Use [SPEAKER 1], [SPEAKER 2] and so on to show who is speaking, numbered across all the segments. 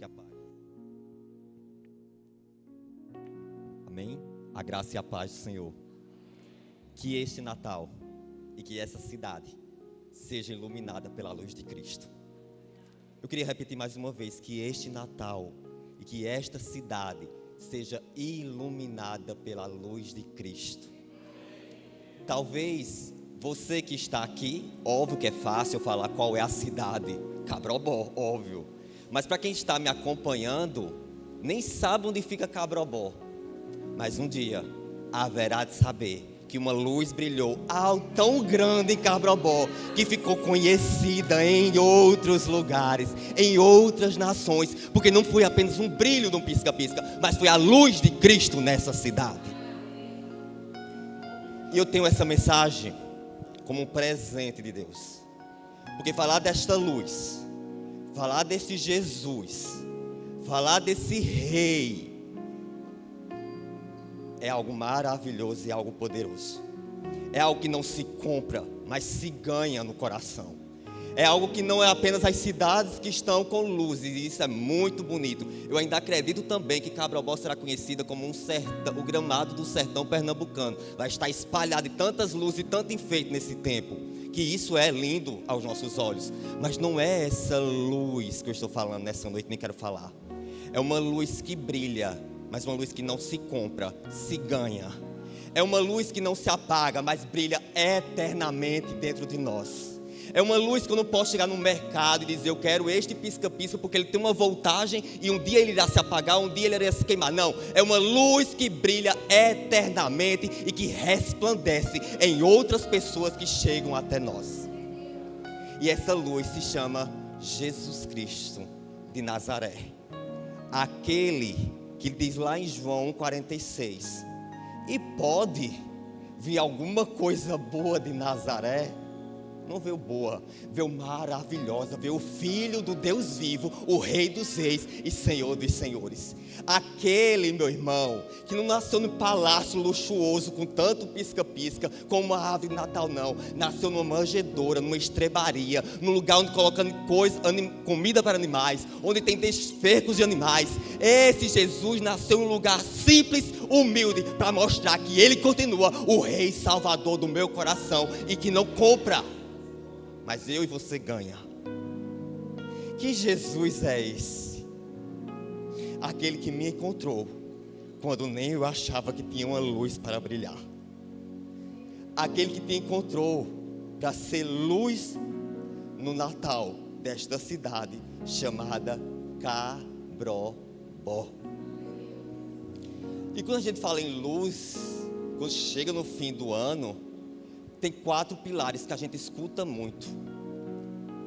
[SPEAKER 1] graça e a paz. Amém? A graça e a paz do Senhor. Que este Natal e que essa cidade seja iluminada pela luz de Cristo. Eu queria repetir mais uma vez, que este Natal e que esta cidade seja iluminada pela luz de Cristo. Talvez você que está aqui, óbvio que é fácil eu falar qual é a cidade, Cabrobó, óbvio. Mas para quem está me acompanhando, nem sabe onde fica Cabrobó. Mas um dia haverá de saber que uma luz brilhou tão grande em Cabrobó, que ficou conhecida em outros lugares, em outras nações, porque não foi apenas um brilho de um pisca-pisca, mas foi a luz de Cristo nessa cidade. E eu tenho essa mensagem como um presente de Deus, porque falar desta luz, falar deste Jesus, falar desse Rei, é algo maravilhoso e algo poderoso. É algo que não se compra, mas se ganha no coração. É algo que não é apenas as cidades que estão com luzes, e isso é muito bonito. Eu ainda acredito também que Cabrobó será conhecida como um sertão, o gramado do sertão pernambucano. Vai estar espalhado de tantas luzes e tanto enfeite nesse tempo, que isso é lindo aos nossos olhos. Mas não é essa luz que eu estou falando nessa noite, nem quero falar. É uma luz que brilha, mas uma luz que não se compra, se ganha. É uma luz que não se apaga, mas brilha eternamente dentro de nós. É uma luz que eu não posso chegar no mercado e dizer: eu quero este pisca-pisca porque ele tem uma voltagem e um dia ele irá se apagar, um dia ele irá se queimar. Não, é uma luz que brilha eternamente e que resplandece em outras pessoas que chegam até nós. E essa luz se chama Jesus Cristo de Nazaré. Aquele que diz lá em João 1,46: e pode vir alguma coisa boa de Nazaré? Não veio boa, veio maravilhosa, veio o Filho do Deus vivo, o Rei dos reis e Senhor dos senhores. Aquele, meu irmão, que não nasceu num palácio luxuoso com tanto pisca-pisca, como uma árvore de Natal, não. Nasceu numa manjedoura, numa estrebaria, num lugar onde colocam comida para animais, onde tem desfercos de animais. Esse Jesus nasceu em um lugar simples, humilde, para mostrar que Ele continua o Rei Salvador do meu coração e que não compra, mas eu e você ganha. Que Jesus é esse? Aquele que me encontrou quando nem eu achava que tinha uma luz para brilhar. Aquele que te encontrou para ser luz no Natal desta cidade chamada Cabrobó. E quando a gente fala em luz, quando chega no fim do ano, tem 4 pilares que a gente escuta muito.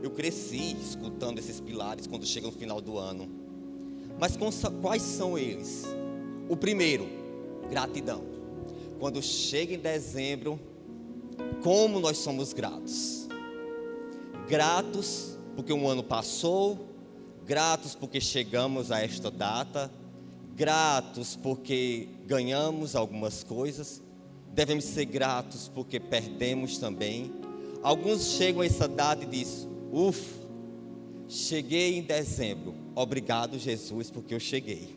[SPEAKER 1] Eu cresci escutando esses pilares quando chega no final do ano. Mas quais são eles? O primeiro, gratidão. Quando chega em dezembro, como nós somos gratos. Gratos porque um ano passou, gratos porque chegamos a esta data, gratos porque ganhamos algumas coisas. Devemos ser gratos porque perdemos também. Alguns chegam a essa data e dizem: ufa, cheguei em dezembro, obrigado Jesus porque eu cheguei.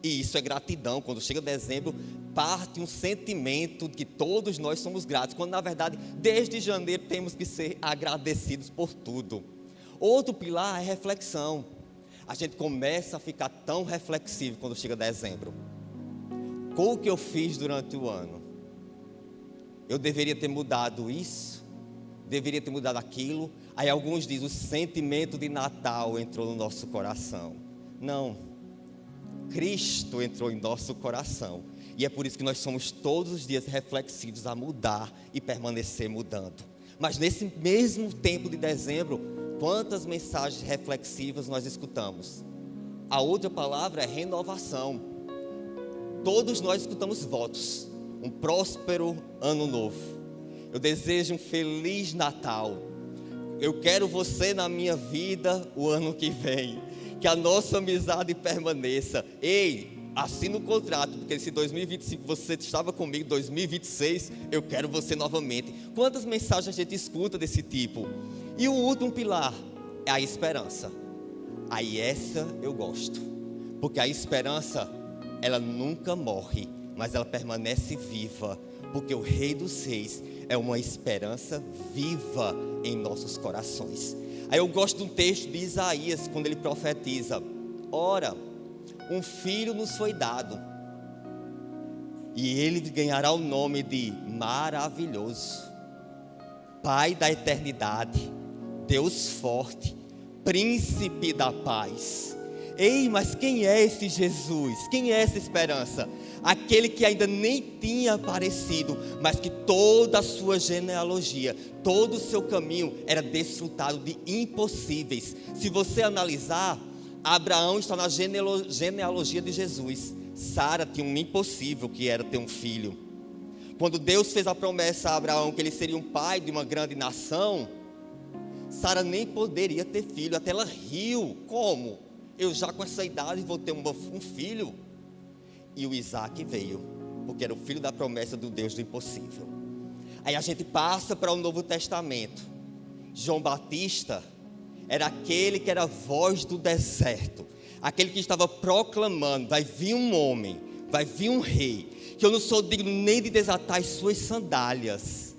[SPEAKER 1] E isso é gratidão. Quando chega dezembro, parte um sentimento de que todos nós somos gratos, quando na verdade desde janeiro temos que ser agradecidos por tudo. Outro pilar é reflexão. A gente começa a ficar tão reflexivo quando chega dezembro. Com o que eu fiz durante o ano? Eu deveria ter mudado isso, deveria ter mudado aquilo. Aí alguns dizem: o sentimento de Natal entrou no nosso coração. Não, Cristo entrou em nosso coração. E é por isso que nós somos todos os dias reflexivos a mudar e permanecer mudando. Mas nesse mesmo tempo de dezembro, quantas mensagens reflexivas nós escutamos? A outra palavra é renovação. Todos nós escutamos votos: um próspero ano novo. Eu desejo um feliz Natal. Eu quero você na minha vida o ano que vem. Que a nossa amizade permaneça. Ei, assina o contrato, porque se 2025 você estava comigo, 2026 eu quero você novamente. Quantas mensagens a gente escuta desse tipo? E o último pilar é a esperança. Aí essa eu gosto, porque a esperança, ela nunca morre, mas ela permanece viva, porque o Rei dos Reis é uma esperança viva em nossos corações. Aí eu gosto de um texto de Isaías, quando ele profetiza: ora, um filho nos foi dado, e ele ganhará o nome de Maravilhoso, Pai da eternidade, Deus forte, Príncipe da paz. Ei, mas quem é esse Jesus? Quem é essa esperança? Aquele que ainda nem tinha aparecido, mas que toda a sua genealogia, todo o seu caminho era desfrutado de impossíveis. Se você analisar, Abraão está na genealogia de Jesus. Sara tinha um impossível, que era ter um filho. Quando Deus fez a promessa a Abraão que ele seria um pai de uma grande nação, Sara nem poderia ter filho, até ela riu. Como? Eu já com essa idade vou ter um filho? E o Isaac veio, porque era o filho da promessa do Deus do impossível. Aí a gente passa para o Novo Testamento. João Batista era aquele que era a voz do deserto, aquele que estava proclamando: vai vir um homem, vai vir um rei, que eu não sou digno nem de desatar as suas sandálias.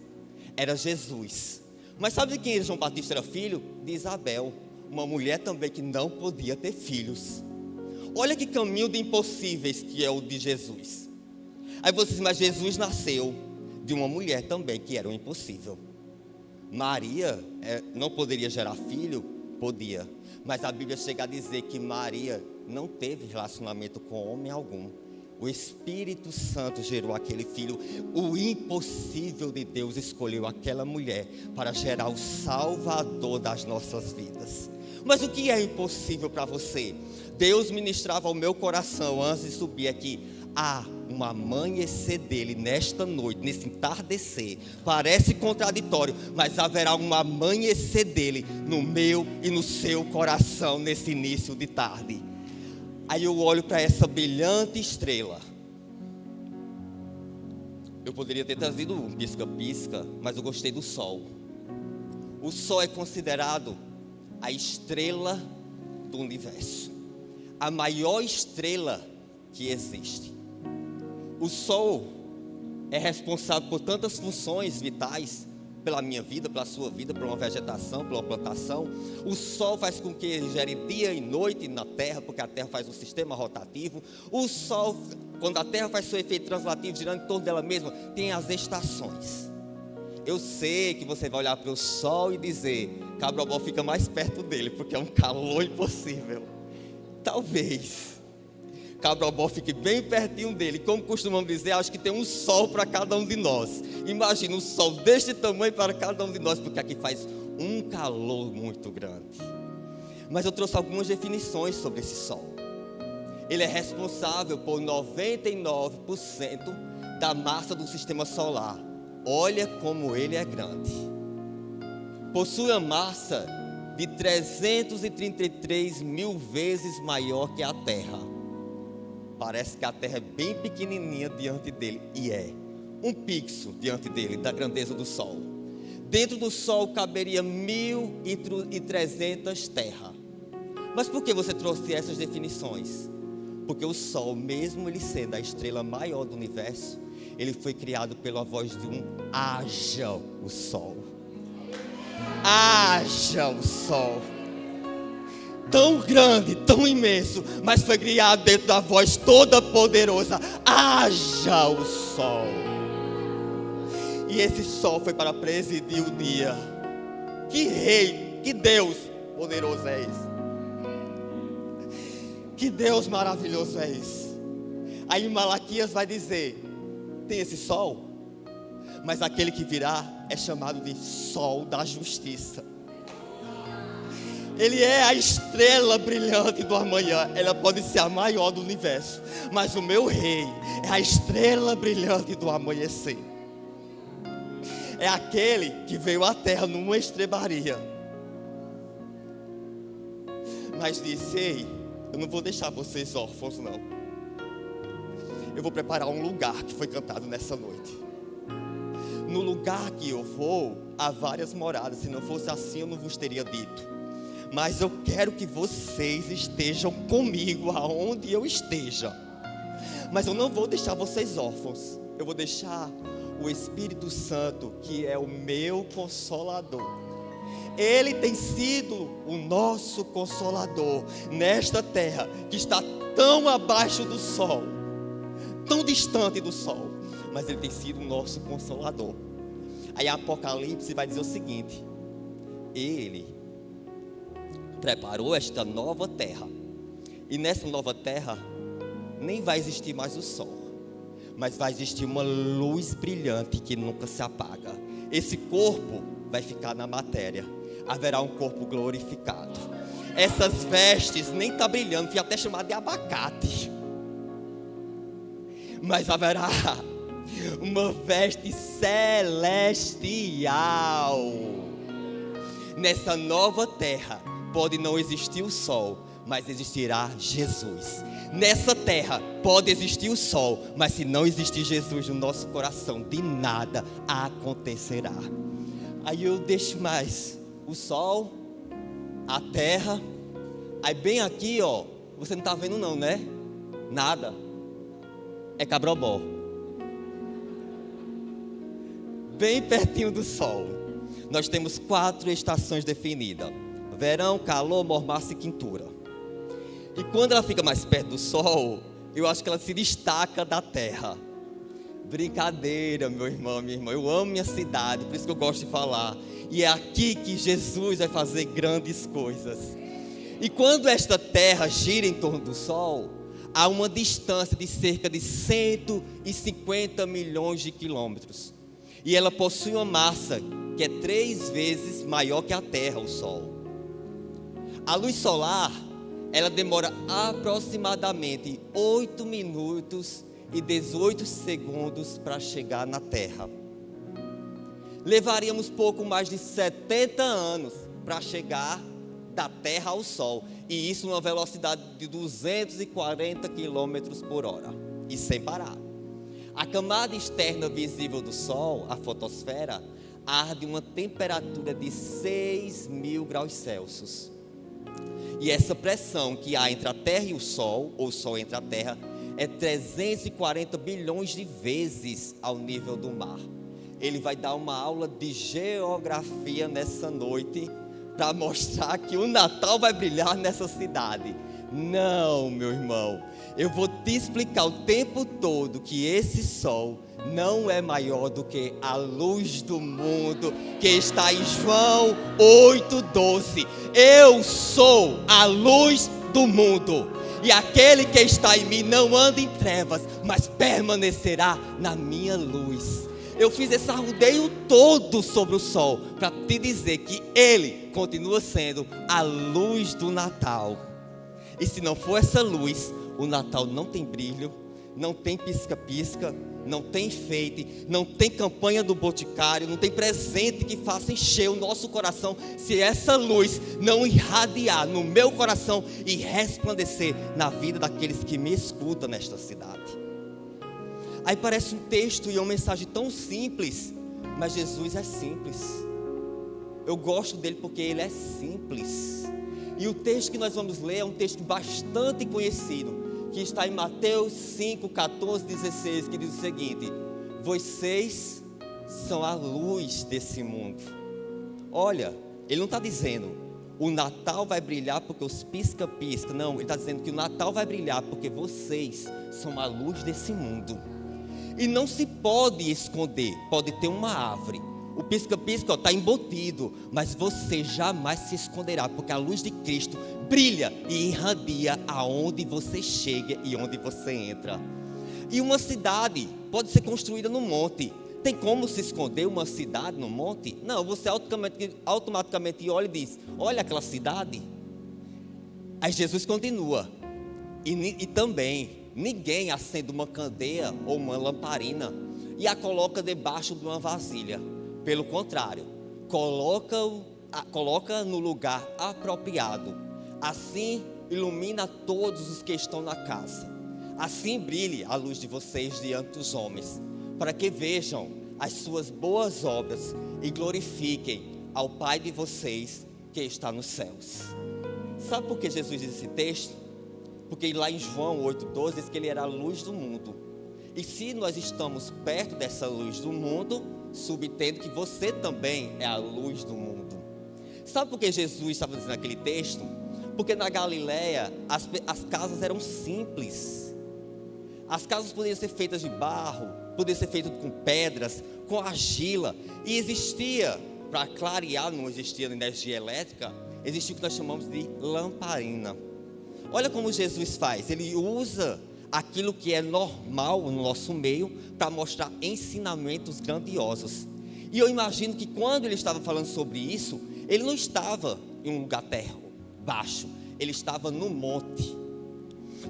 [SPEAKER 1] Era Jesus. Mas sabe de quem João Batista era filho? De Isabel, uma mulher também que não podia ter filhos. Olha que caminho de impossíveis que é o de Jesus. Aí você diz: mas Jesus nasceu de uma mulher também que era um impossível. Maria não poderia gerar filho? Podia. Mas a Bíblia chega a dizer que Maria não teve relacionamento com homem algum. O Espírito Santo gerou aquele filho. O impossível de Deus escolheu aquela mulher para gerar o Salvador das nossas vidas. Mas o que é impossível para você? Deus ministrava ao meu coração antes de subir aqui: há um amanhecer dele nesta noite, nesse entardecer. Parece contraditório, mas haverá um amanhecer dele no meu e no seu coração nesse início de tarde. Aí eu olho para essa brilhante estrela. Eu poderia ter trazido um pisca-pisca, mas eu gostei do sol. O sol é considerado a estrela do universo, a maior estrela que existe. O sol é responsável por tantas funções vitais, pela minha vida, pela sua vida, por uma vegetação, por uma plantação. O sol faz com que gere dia e noite na terra, porque a terra faz um sistema rotativo. O sol, quando a terra faz seu efeito translativo, girando em torno dela mesma, tem as estações. Eu sei que você vai olhar para o sol e dizer: Cabrobó fica mais perto dele, porque é um calor impossível. Talvez Cabrobó fique bem pertinho dele. Como costumamos dizer, acho que tem um sol para cada um de nós. Imagina um sol deste tamanho para cada um de nós, porque aqui faz um calor muito grande. Mas eu trouxe algumas definições sobre esse sol. Ele é responsável por 99% da massa do sistema solar. Olha como ele é grande. Possui a massa de 333 mil vezes maior que a Terra. Parece que a Terra é bem pequenininha diante dele. E é um pixel diante dele, da grandeza do Sol. Dentro do Sol caberia 1.300 terras. Mas por que você trouxe essas definições? Porque o Sol, mesmo ele sendo a estrela maior do universo, ele foi criado pela voz de um haja o Sol. Haja o Sol. Tão grande, tão imenso, mas foi criado dentro da voz toda poderosa: haja o sol. E esse sol foi para presidir o dia. Que rei, que Deus poderoso é esse? Que Deus maravilhoso é esse? Aí Malaquias vai dizer: tem esse sol, mas aquele que virá é chamado de sol da justiça. Ele é a estrela brilhante do amanhã. Ela pode ser a maior do universo, mas o meu rei é a estrela brilhante do amanhecer. É aquele que veio à terra numa estrebaria, mas disse: ei, eu não vou deixar vocês órfãos não. Eu vou preparar um lugar que foi cantado nessa noite. No lugar que eu vou, há várias moradas. Se não fosse assim, eu não vos teria dito. mas eu quero que vocês estejam comigo aonde eu esteja. Mas eu não vou deixar vocês órfãos. Eu vou deixar o Espírito Santo, que é o meu consolador. Ele tem sido o nosso consolador nesta terra que está tão abaixo do sol, tão distante do sol, mas ele tem sido o nosso consolador. Aí Apocalipse vai dizer o seguinte: ele preparou esta nova terra, e nessa nova terra nem vai existir mais o sol, mas vai existir uma luz brilhante que nunca se apaga. Esse corpo vai ficar na matéria, haverá um corpo glorificado. Essas vestes nem está brilhando, fui até chamado de abacate, mas haverá uma veste celestial. Nessa nova terra pode não existir o sol, mas existirá Jesus. Nessa terra pode existir o sol, mas se não existir Jesus no nosso coração, de nada acontecerá. Aí eu deixo mais o sol, a terra. Aí bem aqui, ó, você não está vendo não, né? Nada. É Cabrobó. Bem pertinho do sol. Nós temos 4 estações definidas: verão, calor, mormaço e quintura. E quando ela fica mais perto do sol, eu acho que ela se destaca da terra. Brincadeira, meu irmão, minha irmã. Eu amo minha cidade, por isso que eu gosto de falar. E é aqui que Jesus vai fazer grandes coisas. E quando esta terra gira em torno do sol, há uma distância de cerca de 150 milhões de quilômetros. E ela possui uma massa que é 3 vezes maior que a terra, o sol. A luz solar, ela demora aproximadamente 8 minutos e 18 segundos para chegar na terra. Levaríamos pouco mais de 70 anos para chegar da terra ao sol, e isso numa velocidade de 240 km por hora, e sem parar. A camada externa visível do sol, a fotosfera, arde uma temperatura de 6.000 graus Celsius. E essa pressão que há entre a terra e o sol, ou o sol entre a terra, é 340 bilhões de vezes ao nível do mar. Ele vai dar uma aula de geografia nessa noite, para mostrar que o Natal vai brilhar nessa cidade. Não, meu irmão, eu vou te explicar o tempo todo que esse sol não é maior do que a luz do mundo, que está em João 8,12. Eu sou a luz do mundo, e aquele que está em mim não anda em trevas, mas permanecerá na minha luz. Eu fiz esse arrudeio todo sobre o sol, para te dizer que ele continua sendo a luz do Natal. E se não for essa luz, o Natal não tem brilho, não tem pisca-pisca, não tem enfeite, não tem campanha do Boticário, não tem presente que faça encher o nosso coração, se essa luz não irradiar no meu coração e resplandecer na vida daqueles que me escutam nesta cidade. Aí parece um texto e uma mensagem tão simples, mas Jesus é simples. Eu gosto dele porque ele é simples. E o texto que nós vamos ler é um texto bastante conhecido, que está em Mateus 5, 14, 16, que diz o seguinte: vocês são a luz desse mundo. Olha, ele não está dizendo o Natal vai brilhar porque os pisca-pisca. Não, ele está dizendo que o Natal vai brilhar porque vocês são a luz desse mundo. E não se pode esconder. Pode ter uma árvore, o pisca-pisca está embutido, mas você jamais se esconderá, porque a luz de Cristo brilha e irradia aonde você chega e onde você entra. E uma cidade pode ser construída no monte. Tem como se esconder uma cidade no monte? Não, você automaticamente olha e diz: olha aquela cidade. Aí Jesus continua: e também ninguém acende uma candeia ou uma lamparina e a coloca debaixo de uma vasilha. Pelo contrário, coloca no lugar apropriado. Assim ilumina todos os que estão na casa. Assim brilhe a luz de vocês diante dos homens, para que vejam as suas boas obras e glorifiquem ao Pai de vocês porque está nos céus. Sabe por que Jesus diz esse texto? Porque lá em João 8,12 diz que ele era a luz do mundo. E se nós estamos perto dessa luz do mundo, subtendo que você também é a luz do mundo. Sabe por que Jesus estava dizendo naquele texto? Porque na Galileia as casas eram simples. As casas podiam ser feitas de barro, podiam ser feitas com pedras, com argila. E existia, para clarear, não existia energia elétrica, existia o que nós chamamos de lamparina. Olha como Jesus faz, ele usa aquilo que é normal no nosso meio para mostrar ensinamentos grandiosos. E eu imagino que quando ele estava falando sobre isso, ele não estava em um lugar baixo, ele estava no monte.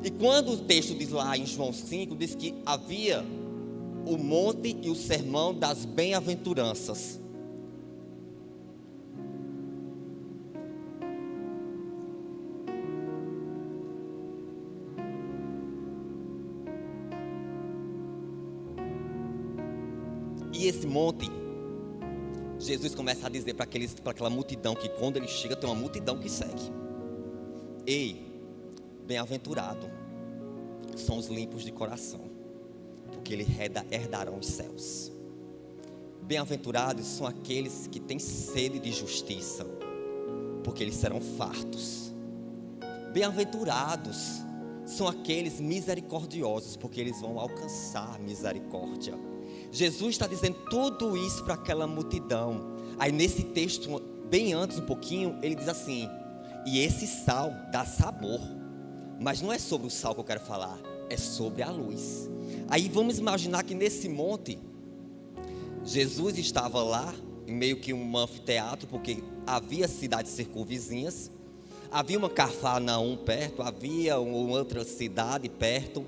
[SPEAKER 1] E quando o texto diz lá em João 5, diz que havia o monte e o sermão das bem-aventuranças. E esse monte, Jesus começa a dizer para aquela multidão, que quando ele chega tem uma multidão que segue. Ei, bem-aventurado são os limpos de coração, porque eles herdarão os céus. Bem-aventurados são aqueles que têm sede de justiça, porque eles serão fartos. Bem-aventurados são aqueles misericordiosos, porque eles vão alcançar misericórdia. Jesus está dizendo tudo isso para aquela multidão. Aí nesse texto, bem antes um pouquinho, ele diz assim: e esse sal dá sabor. Mas não é sobre o sal que eu quero falar, é sobre a luz. Aí vamos imaginar que nesse monte, Jesus estava lá, em meio que um anfiteatro, porque havia cidades circunvizinhas. Havia uma Cafarnaum perto, havia uma outra cidade perto,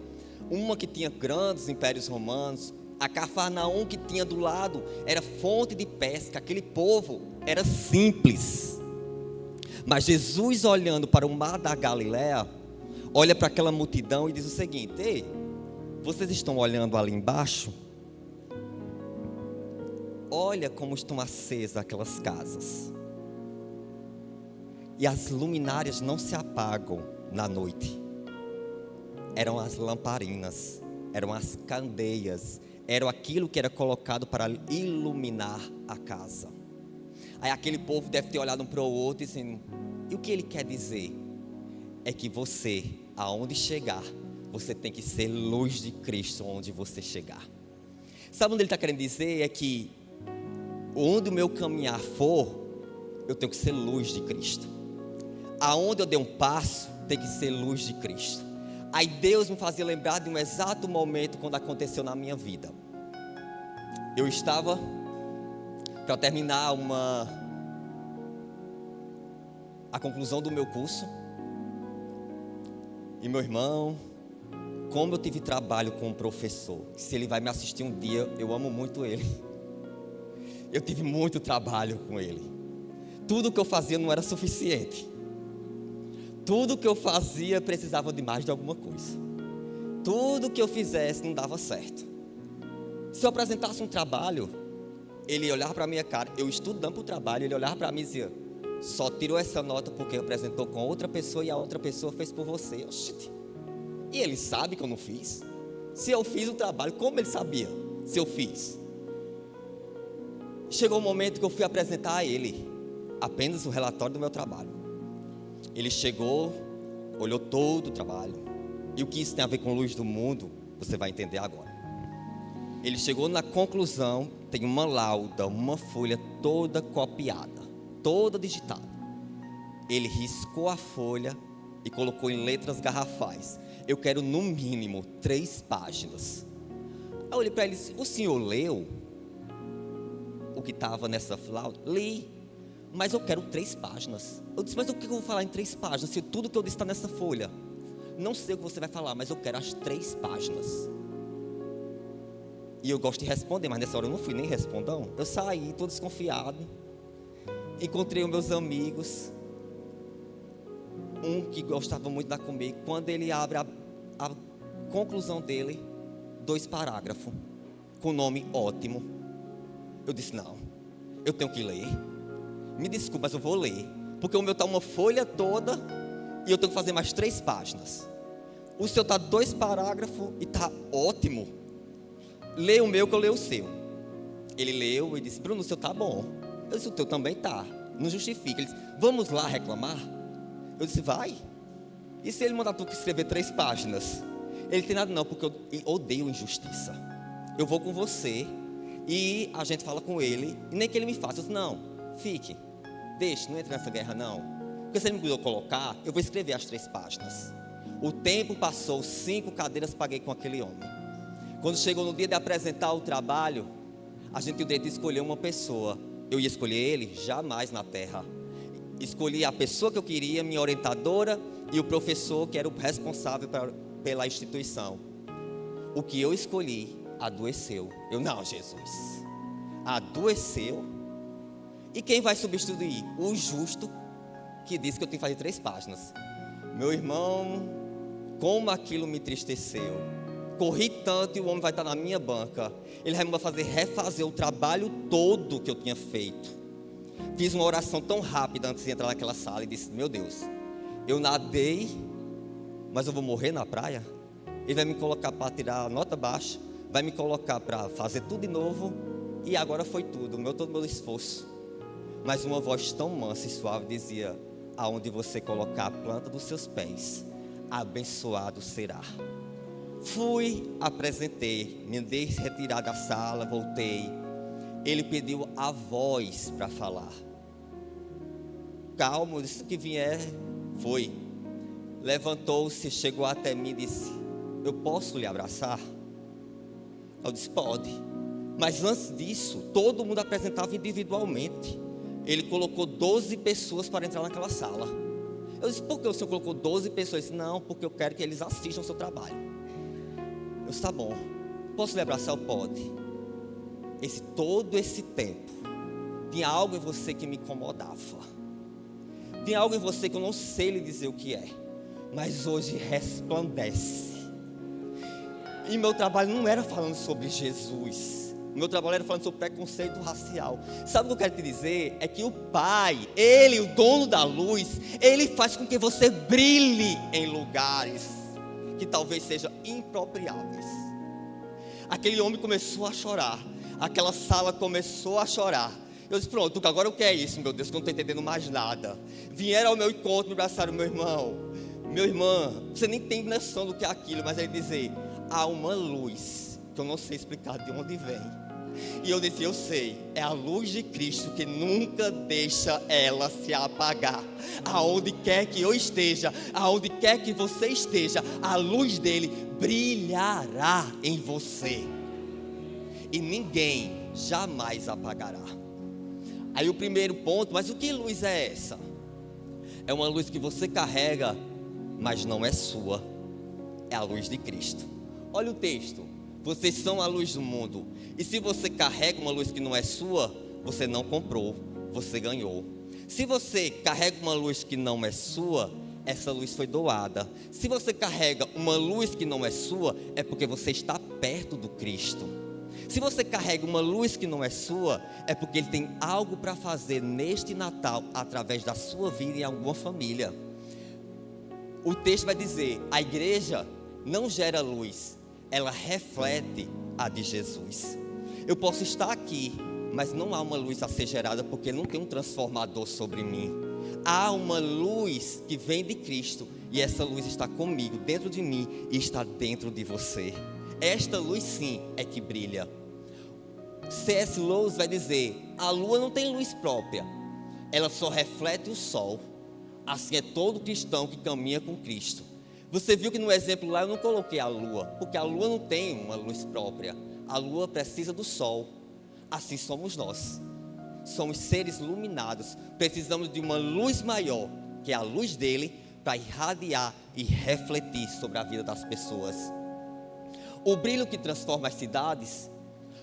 [SPEAKER 1] uma que tinha grandes impérios romanos. A Cafarnaum que tinha do lado era fonte de pesca. Aquele povo era simples. Mas Jesus, olhando para o mar da Galileia, olha para aquela multidão e diz o seguinte: ei, vocês estão olhando ali embaixo? Olha como estão acesas aquelas casas. E as luminárias não se apagam na noite. Eram as lamparinas, eram as candeias, era aquilo que era colocado para iluminar a casa. Aí aquele povo deve ter olhado um para o outro e dizendo: e o que ele quer dizer? É que você, aonde chegar, você tem que ser luz de Cristo onde você chegar. Sabe onde ele está querendo dizer? É que onde o meu caminhar for, eu tenho que ser luz de Cristo. Aonde eu der um passo, tem que ser luz de Cristo. Aí Deus me fazia lembrar de um exato momento quando aconteceu na minha vida. Eu estava para terminar a conclusão do meu curso. E meu irmão, como eu tive trabalho com um professor, se ele vai me assistir um dia, eu amo muito ele. Eu tive muito trabalho com ele. Tudo que eu fazia não era suficiente. Tudo que eu fazia precisava de mais de alguma coisa. Tudo que eu fizesse não dava certo. Se eu apresentasse um trabalho, ele olhava para a minha cara, eu estudando para o trabalho, ele olhava para mim e dizia: só tirou essa nota porque apresentou com outra pessoa e a outra pessoa fez por você. Oxi. E ele sabe que eu não fiz. Se eu fiz o trabalho, como ele sabia se eu fiz? Chegou um momento que eu fui apresentar a ele apenas o relatório do meu trabalho. Ele chegou, olhou todo o trabalho. E o que isso tem a ver com luz do mundo, você vai entender agora. Ele chegou na conclusão, tem uma lauda, uma folha toda copiada, toda digitada. Ele riscou a folha e colocou em letras garrafais: eu quero no mínimo 3 páginas. Aí eu olhei para ele e disse: o senhor leu o que estava nessa lauda? Li. Mas eu quero 3 páginas. Eu disse: mas o que eu vou falar em 3 páginas, se tudo que eu disse está nessa folha? Não sei o que você vai falar, mas eu quero as 3 páginas. E eu gosto de responder, mas nessa hora eu não fui nem respondão. Eu saí todo desconfiado. Encontrei os meus amigos. Um que gostava muito de dar comigo. Quando ele abre a conclusão dele, 2 parágrafos, com nome ótimo. Eu disse: não, eu tenho que ler. Me desculpa, mas eu vou ler. Porque o meu está uma folha toda e eu tenho que fazer mais 3 páginas. O seu está 2 parágrafos e está ótimo. Leia o meu que eu leio o seu. Ele leu e disse: Bruno, o seu está bom. Eu disse: o teu também está. Não justifica. Ele disse: vamos lá reclamar? Eu disse: vai. E se ele mandar tu escrever 3 páginas? Ele tem nada não, porque eu odeio injustiça. Eu vou com você e a gente fala com ele, e nem que ele me faça. Eu disse: não, fique, deixe, não entre nessa guerra não. Porque se ele me puder colocar, eu vou escrever as 3 páginas. O tempo passou, 5 cadeiras paguei com aquele homem. Quando chegou no dia de apresentar o trabalho, a gente tem o direito de escolher uma pessoa. Eu ia escolher ele? Jamais na terra. Escolhi a pessoa que eu queria, minha orientadora, e o professor que era o responsável pela instituição. O que eu escolhi adoeceu. Eu: não, Jesus, adoeceu? E quem vai substituir? O justo, que disse que eu tenho que fazer 3 páginas. Meu irmão, como aquilo me entristeceu. Corri tanto e o homem vai estar na minha banca. Ele vai me refazer o trabalho todo que eu tinha feito. Fiz uma oração tão rápida antes de entrar naquela sala e disse: meu Deus, eu nadei, mas eu vou morrer na praia? Ele vai me colocar para tirar a nota baixa, vai me colocar para fazer tudo de novo, e agora foi tudo, todo o meu esforço. Mas uma voz tão mansa e suave dizia: aonde você colocar a planta dos seus pés, abençoado será. Fui, apresentei, me dei retirar da sala, voltei. Ele pediu a voz para falar. Calmo, disse: que vier, foi. Levantou-se, chegou até mim e disse: eu posso lhe abraçar? Eu disse: pode. Mas antes disso, todo mundo apresentava individualmente. Ele colocou 12 pessoas para entrar naquela sala. Eu disse: por que o senhor colocou 12 pessoas? Ele disse: não, porque eu quero que eles assistam o seu trabalho. Eu disse: tá bom, posso lhe abraçar? Pode. Todo esse tempo, tinha algo em você que me incomodava. Tinha algo em você que eu não sei lhe dizer o que é, mas hoje resplandece. E meu trabalho não era falando sobre Jesus. Meu trabalho era falando sobre preconceito racial. Sabe o que eu quero te dizer? É que o Pai, Ele, o dono da luz, Ele faz com que você brilhe em lugares que talvez sejam impropriáveis. Aquele homem começou a chorar. Aquela sala começou a chorar. Eu disse: pronto, agora o que é isso, meu Deus, que eu não estou entendendo mais nada. Vieram ao meu encontro, me abraçaram: meu irmão, minha irmã, você nem tem noção do que é aquilo. Mas ele dizia: há uma luz que eu não sei explicar de onde vem. E eu disse: eu sei, é a luz de Cristo que nunca deixa ela se apagar. Aonde quer que eu esteja, aonde quer que você esteja, a luz dele brilhará em você. E ninguém jamais apagará. Aí o primeiro ponto: mas o que luz é essa? É uma luz que você carrega, mas não é sua. É a luz de Cristo. Olha o texto: vocês são a luz do mundo. E se você carrega uma luz que não é sua, você não comprou, você ganhou. Se você carrega uma luz que não é sua, essa luz foi doada. Se você carrega uma luz que não é sua, é porque você está perto do Cristo. Se você carrega uma luz que não é sua, é porque Ele tem algo para fazer neste Natal, através da sua vida em alguma família. O texto vai dizer: a igreja não gera luz, ela reflete a de Jesus. Eu posso estar aqui, mas não há uma luz a ser gerada, porque não tem um transformador sobre mim. Há uma luz que vem de Cristo, e essa luz está comigo, dentro de mim, e está dentro de você. Esta luz sim é que brilha. C.S. Lewis vai dizer: a lua não tem luz própria, ela só reflete o sol. Assim é todo cristão que caminha com Cristo. Você viu que no exemplo lá eu não coloquei a lua, porque a lua não tem uma luz própria. A lua precisa do sol. Assim somos nós. Somos seres iluminados. Precisamos de uma luz maior, que é a luz dele, para irradiar e refletir sobre a vida das pessoas. O brilho que transforma as cidades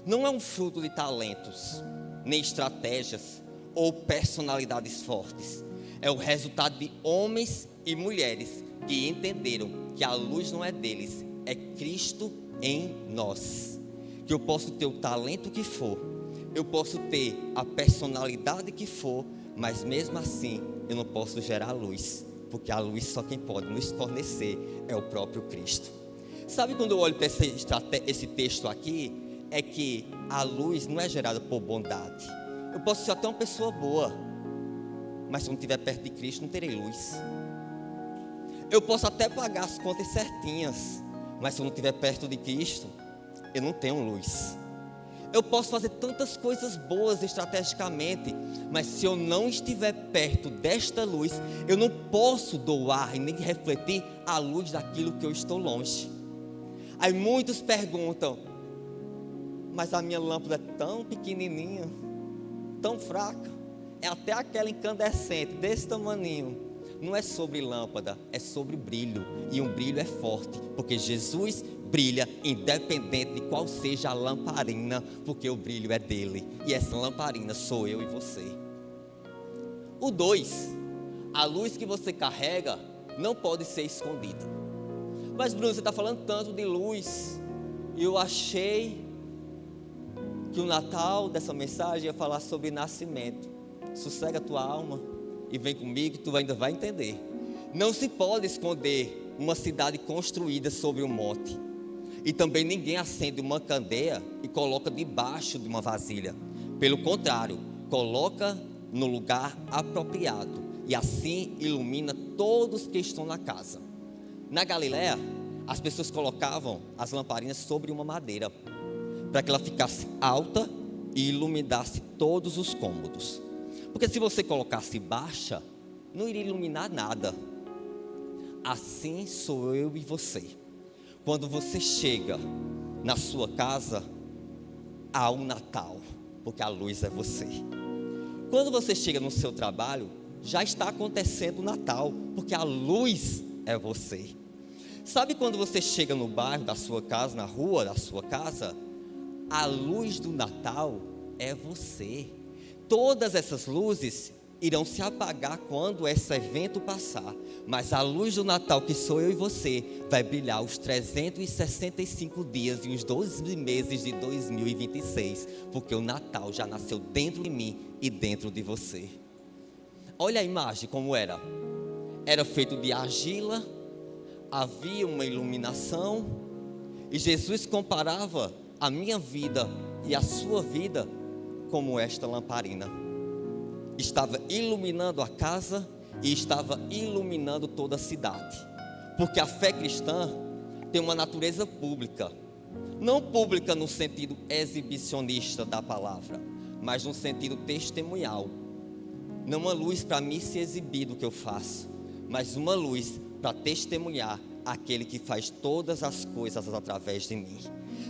[SPEAKER 1] não é um fruto de talentos, nem estratégias ou personalidades fortes. É o resultado de homens e mulheres que entenderam que a luz não é deles, é Cristo em nós. Que eu posso ter o talento que for, eu posso ter a personalidade que for, mas mesmo assim eu não posso gerar luz, porque a luz só quem pode nos fornecer é o próprio Cristo. Sabe quando eu olho para esse texto aqui, é que a luz não é gerada por bondade. Eu posso ser até uma pessoa boa, mas se eu não estiver perto de Cristo, não terei luz. Eu posso até pagar as contas certinhas, mas se eu não estiver perto de Cristo, eu não tenho luz. Eu posso fazer tantas coisas boas estrategicamente, mas se eu não estiver perto desta luz, eu não posso doar e nem refletir a luz daquilo que eu estou longe. Aí muitos perguntam, mas a minha lâmpada é tão pequenininha, tão fraca, é até aquela incandescente, desse tamaninho. Não é sobre lâmpada, é sobre brilho, e um brilho é forte, porque Jesus brilha independente de qual seja a lamparina, porque o brilho é dele, e essa lamparina sou eu e você. O 2, a luz que você carrega não pode ser escondida. Mas Bruno, você está falando tanto de luz, e eu achei que o Natal dessa mensagem ia falar sobre nascimento. Sossega a tua alma e vem comigo, tu ainda vai entender. Não se pode esconder uma cidade construída sobre um monte, e também ninguém acende uma candeia e coloca debaixo de uma vasilha. Pelo contrário, coloca no lugar apropriado, e assim ilumina todos que estão na casa. Na Galileia, as pessoas colocavam as lamparinas sobre uma madeira, para que ela ficasse alta e iluminasse todos os cômodos. Porque se você colocasse baixa, não iria iluminar nada. Assim sou eu e você. Quando você chega na sua casa, há um Natal, porque a luz é você. Quando você chega no seu trabalho, já está acontecendo o Natal, porque a luz é você. Sabe quando você chega no bairro da sua casa, na rua da sua casa, a luz do Natal é você. Todas essas luzes irão se apagar quando esse evento passar, mas a luz do Natal, que sou eu e você, vai brilhar os 365 dias e os 12 meses de 2026, porque o Natal já nasceu dentro de mim e dentro de você. Olha a imagem como era. Era feito de argila, havia uma iluminação, e Jesus comparava a minha vida e a sua vida como esta lamparina. Estava iluminando a casa e estava iluminando toda a cidade. Porque a fé cristã tem uma natureza pública. Não pública no sentido exibicionista da palavra, mas no sentido testemunhal. Não uma luz para mim se exibir do que eu faço, mas uma luz para testemunhar aquele que faz todas as coisas através de mim.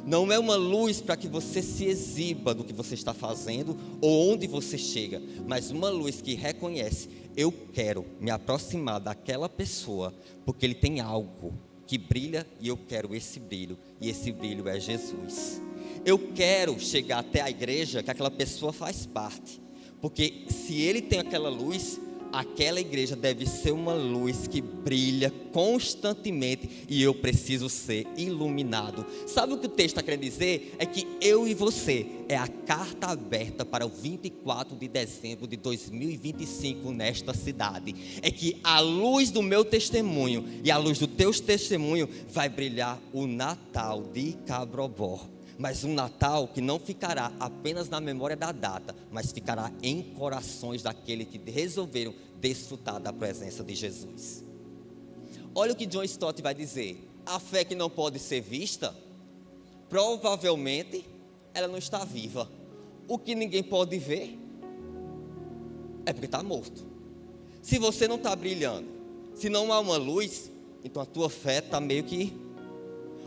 [SPEAKER 1] Não é uma luz para que você se exiba do que você está fazendo ou onde você chega, mas uma luz que reconhece: eu quero me aproximar daquela pessoa, porque ele tem algo que brilha e eu quero esse brilho, e esse brilho é Jesus. Eu quero chegar até a igreja que aquela pessoa faz parte, porque se ele tem aquela luz, aquela igreja deve ser uma luz que brilha constantemente, e eu preciso ser iluminado. Sabe o que o texto está querendo dizer? É que eu e você é a carta aberta para o 24 de dezembro de 2025 nesta cidade. É que a luz do meu testemunho e a luz do teu testemunho vai brilhar o Natal de Cabrobó. Mas um Natal que não ficará apenas na memória da data, mas ficará em corações daqueles que resolveram desfrutar da presença de Jesus. Olha o que John Stott vai dizer: a fé que não pode ser vista, provavelmente ela não está viva. O que ninguém pode ver é porque está morto. Se você não está brilhando, se não há uma luz, então a tua fé está meio que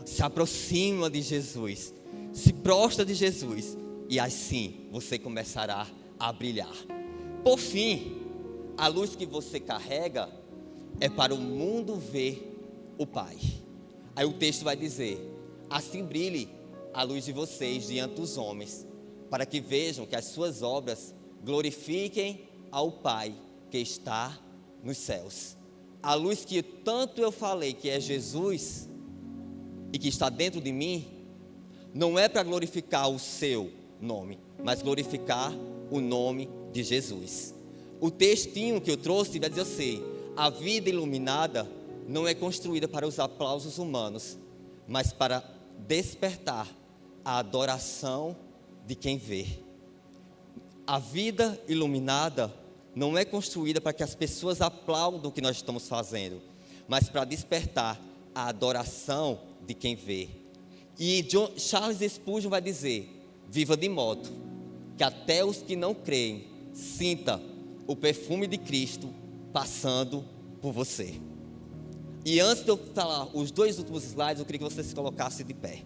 [SPEAKER 1] se aproxima de Jesus, se prostra de Jesus, e assim você começará a brilhar. Por fim, a luz que você carrega é para o mundo ver o Pai. Aí o texto vai dizer: assim brilhe a luz de vocês diante dos homens, para que vejam que as suas obras glorifiquem ao Pai que está nos céus. A luz que tanto eu falei que é Jesus e que está dentro de mim, não é para glorificar o seu nome, mas glorificar o nome de Jesus. O textinho que eu trouxe vai dizer assim: a vida iluminada não é construída para os aplausos humanos, mas para despertar a adoração de quem vê. A vida iluminada não é construída para que as pessoas aplaudam o que nós estamos fazendo, mas para despertar a adoração de quem vê. E Charles Spurgeon vai dizer: viva de modo que até os que não creem sinta o perfume de Cristo passando por você. E antes de eu falar os 2 últimos slides, eu queria que você se colocasse de pé.